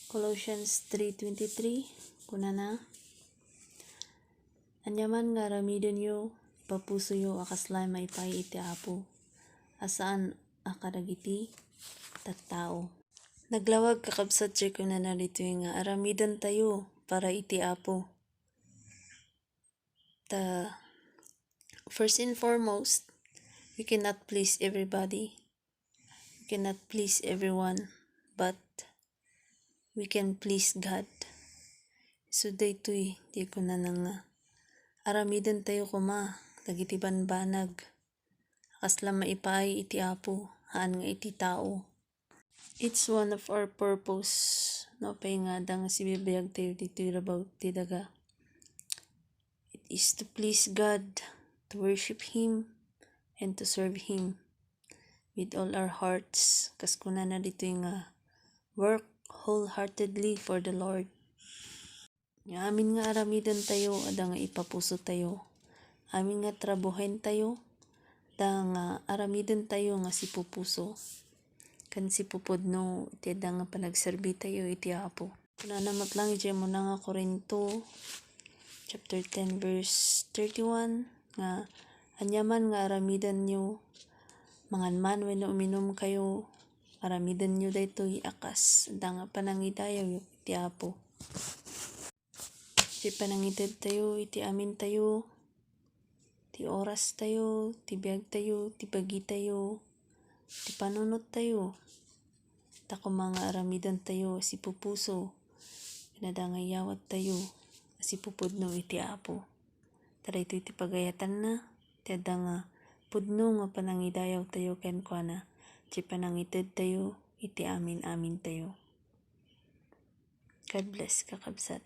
Colossians 3:23 kuna na. Anyaman nga ramidon yo, ipapuso yo akaslay maipay iti Apo. Asaan akadagiti tattao. Naglawag kakabsat siya kuna na dito nga aramidan tayo para iti Apo. First and foremost, we cannot please everybody. We cannot please everyone, but we can please God. So daytoy di ko na nga aramidan tayo kuma dagiti banbanag kasla maipay iti Apo haan nga iti tao. It's one of our purpose no pay nga dang sibibiyag tayo dito about ti daga. It is to please God, to worship Him, and to serve Him with all our hearts. Kas kuna na dito nga work wholeheartedly for the Lord. Amin nga aramidan tayo, ada nga ipapuso tayo. Amin nga trabuhen tayo, ada nga aramidan tayo nga sipupuso. Kan sipupudno, iti ada nga panagserbi tayo iti Apo. Namat lang iti mo na nga Korinto, chapter 10 verse 31, nga anyaman nga aramidan nyo, manganman wenno uminom kayo, aramidan nyo daytoy akas, ada nga panangidayaw iti Apo. Iti panangited tayo, iti amin tayo, iti oras tayo, iti biyag tayo, iti bagi tayo, iti panunot tayo. Tako mga aramidan tayo, sipupuso, pinadangayawat tayo, sipupudno iti Apo. Tara ito iti pagayatan na, iti ada nga pudno nga panangidayaw tayo ken kuana, iti panangited tayo, iti amin tayo. God bless kakabsat.